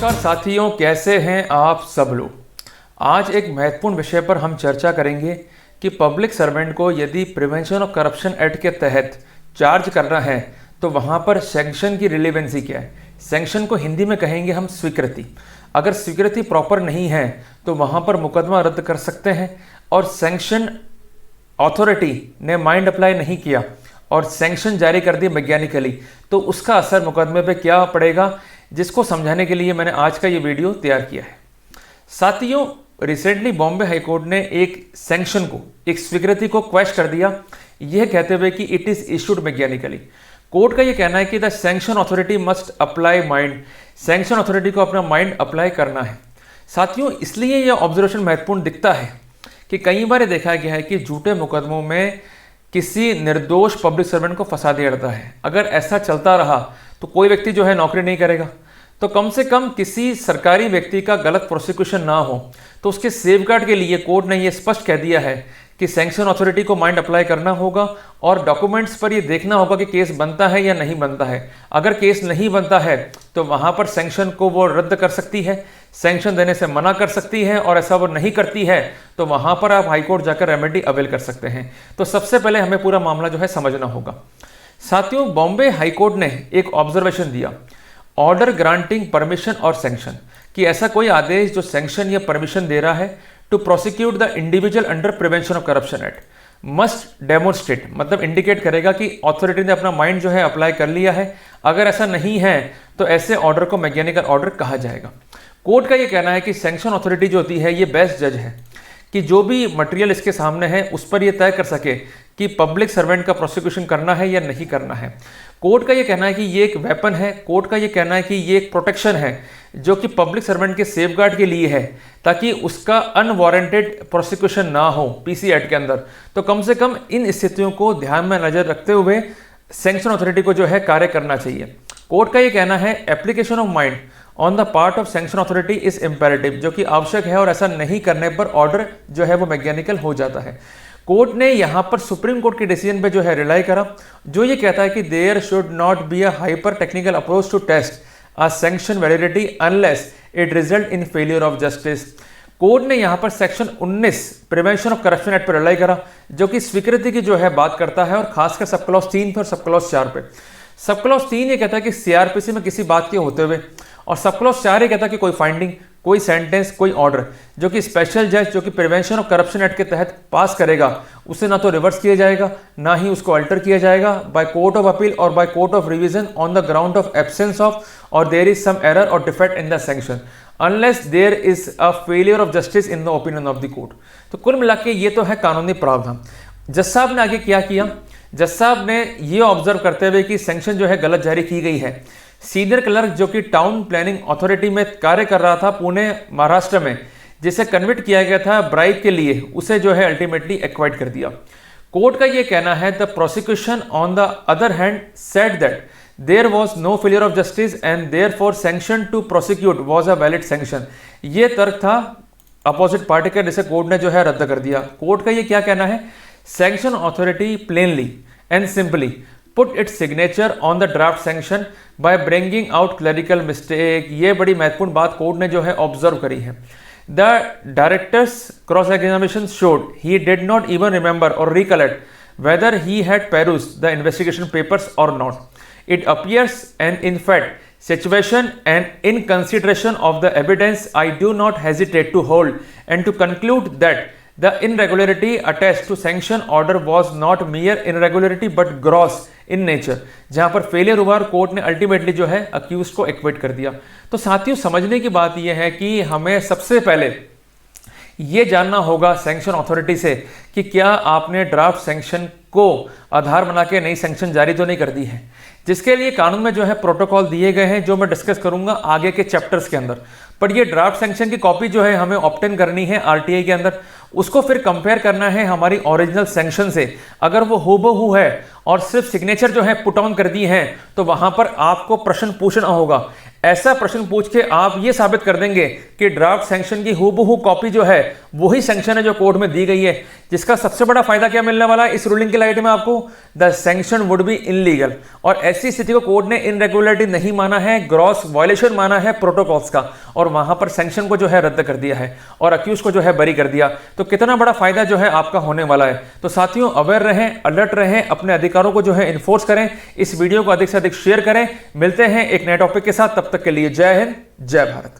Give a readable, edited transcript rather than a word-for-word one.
नमस्कार साथियों, कैसे हैं आप सब लोग। आज एक महत्वपूर्ण विषय पर हम चर्चा करेंगे कि पब्लिक सर्वेंट को यदि प्रिवेंशन ऑफ करप्शन एक्ट के तहत चार्ज करना है तो वहाँ पर सैंक्शन की रिलेवेंसी क्या है। सैंक्शन को हिंदी में कहेंगे हम स्वीकृति। अगर स्वीकृति प्रॉपर नहीं है तो वहाँ पर मुकदमा रद्द कर सकते हैं, और सैंक्शन अथॉरिटी ने माइंड अप्लाई नहीं किया और सैंक्शन जारी कर दिए मैकेनिकली, तो उसका असर मुकदमे पे क्या पड़ेगा, जिसको समझाने के लिए मैंने आज का ये वीडियो तैयार किया है। साथियों, रिसेंटली बॉम्बे हाईकोर्ट ने एक सैंक्शन को, एक स्वीकृति को क्वैश कर दिया, यह कहते हुए कि it is issued mechanically. Court का यह कहना है कि the sanction authority must apply mind, sanction authority को अपना माइंड अप्लाई करना है। साथियों, इसलिए यह ऑब्जर्वेशन महत्वपूर्ण दिखता है कि कई बार देखा गया है कि झूठे मुकदमों में किसी निर्दोष पब्लिक सर्वेंट को फंसा दिया जाता है। अगर ऐसा चलता रहा तो कोई व्यक्ति जो है नौकरी नहीं करेगा, तो कम से कम किसी सरकारी व्यक्ति का गलत प्रोसिक्यूशन ना हो, तो उसके सेफगार्ड के लिए कोर्ट ने यह स्पष्ट कह दिया है कि सैंक्शन अथॉरिटी को माइंड अप्लाई करना होगा और डॉक्यूमेंट्स पर यह देखना होगा कि केस बनता है या नहीं बनता है। अगर केस नहीं बनता है तो वहां पर सैंक्शन को वो रद्द कर सकती है, सैंक्शन देने से मना कर सकती है, और ऐसा वो नहीं करती है तो वहां पर आप हाईकोर्ट जाकर रेमेडी अवेल कर सकते हैं। तो सबसे पहले हमें पूरा मामला जो है समझना होगा। साथियों, बॉम्बे हाईकोर्ट ने एक ऑब्जर्वेशन दिया, ऑर्डर ग्रांटिंग परमिशन और सैंक्शन, कि ऐसा कोई आदेश जो सैंक्शन या परमिशन दे रहा है to prosecute the individual under prevention of corruption act must demonstrate, मतलब इंडिकेट करेगा कि अथॉरिटी ने अपना माइंड जो है अप्लाई कर लिया है। अगर ऐसा नहीं है तो ऐसे ऑर्डर को मैकेनिकल ऑर्डर कहा जाएगा। कोर्ट का यह कहना है कि सैंक्शन अथॉरिटी जो होती है ये बेस्ट जज है कि जो भी मटेरियल इसके सामने है उस पर यह तय कर सके कि पब्लिक सर्वेंट का प्रोसिक्यूशन करना है या नहीं करना है। कोर्ट का यह कहना है कि ये एक वेपन है, कोर्ट का यह कहना है कि ये एक प्रोटेक्शन है जो कि पब्लिक सर्वेंट के सेफगार्ड के लिए है, ताकि उसका अनवारंटेड प्रोसिक्यूशन ना हो पीसी एक्ट के अंदर। तो कम से कम इन स्थितियों को ध्यान में नजर रखते हुए सैंक्शन अथॉरिटी को जो है कार्य करना चाहिए। कोर्ट का यह कहना है application of mind on the part of sanction authority is imperative, जो कि आवश्यक है, और ऐसा नहीं करने पर ऑर्डर जो है वो मैकेनिकल हो जाता है। कोर्ट ने यहाँ पर सुप्रीम कोर्ट के डिसीजन पे जो है रिलाई करा, जो ये कहता है कि there should not be a hyper technical approach to test a sanction validity unless it result in failure of justice. Court ने यहाँ पर section 19 prevention of corruption act पर रिलाई करा, जो कि स्वीकृति की जो है बात करता है, और खासकर सब क्लॉज 3 पे और सब क्लॉज 4 पे। सब क्लॉज 3 ये कहता है कि सीआरपीसी में किसी बात के होते हुए, और सब क्लॉज 4 ये कहता है कि कोई फाइंडिंग, कोई सेंटेंस, कोई ऑर्डर जो कि स्पेशल जज जो कि प्रिवेंशन ऑफ करप्शन एक्ट के तहत पास करेगा, उसे ना तो रिवर्स किया जाएगा ना ही उसको अल्टर किया जाएगा by court of appeal or by court of revision on the ground of absence of or there is some error or defect in the sanction unless there is a failure of justice in the opinion of the court. तो कुल मिला के ये तो है कानूनी प्रावधान। जज साहब ने आगे क्या किया, जज साहब ने ये ऑब्जर्व करते हुए कि सैंक्शन जो है गलत जारी की गई है। सीनियर क्लर्क जो कि टाउन प्लानिंग अथॉरिटी में कार्य कर रहा था पुणे महाराष्ट्र में, जिसे कन्विक्ट किया गया था ब्राइब के लिए, उसे जो है अल्टीमेटली एक्वाइट कर दिया। कोर्ट का यह कहना है the prosecution on the other hand said that there was no failure of justice and therefore sanction to prosecute was a valid sanction. ये तर्क था अपोजिट पार्टी का, जिसे कोर्ट ने जो है रद्द कर दिया। कोर्ट का ये क्या कहना है, sanction authority plainly and simply put it's signature on the draft sanction by bringing out clerical mistake. ये बड़ी महत्वपूर्ण बात कोर्ट ने जो है ऑब्जर्व करी है। The directors cross examination showed he did not even remember or recollect whether he had perused the investigation papers or not. It appears and in fact situation and in consideration of the evidence I do not hesitate to hold and to conclude that the irregularity attached to sanction order was not mere irregularity but gross in nature। जहां पर failure हुआ और court ने ultimately जो है accused को equity कर दिया। तो साथियों, समझने की बात यह है कि हमें सबसे पहले ये जानना होगा सैंक्शन अथॉरिटी से कि क्या आपने ड्राफ्ट सैंक्शन को आधार बना के नई सैंक्शन जारी तो नहीं कर दी है, जिसके लिए कानून में जो है प्रोटोकॉल दिए गए हैं, जो मैं डिस्कस करूंगा आगे के चैप्टर्स के अंदर। पर ये ड्राफ्ट सैंक्शन की कॉपी जो है हमें ऑप्टेन करनी है आरटीआई के अंदर, उसको फिर कंपेयर करना है हमारी ओरिजिनल सैंक्शन से। अगर वो हूबहू है और सिर्फ सिग्नेचर जो है पुट ऑन कर दी है तो वहां पर आपको प्रश्न पूछना होगा, ऐसा प्रश्न पूछ के आप ये साबित कर देंगे कि ड्राफ्ट सैंक्शन की हूबहू कॉपी जो है वही सैंक्शन है जो कोर्ट में दी गई है, जिसका सबसे बड़ा फायदा क्या मिलने वाला है इस रूलिंग की लाइट में आपको, the sanction would be illegal. और ऐसी स्थिति को कोर्ट ने इनरेगुलरिटी नहीं माना है, ग्रॉस वायलेशन माना है प्रोटोकॉल्स का, और वहां पर सैंक्शन को जो है रद्द कर दिया है और अक्यूज को जो है बरी कर दिया। तो कितना बड़ा फायदा जो है आपका होने वाला है। तो साथियों, अवेयर रहें, अलर्ट रहें, अपने अधिकारों को जो है इन्फोर्स करें, इस वीडियो को अधिक से अधिक शेयर करें। मिलते हैं एक नए टॉपिक के साथ, तब तक के लिए जय हिंद, जय भारत।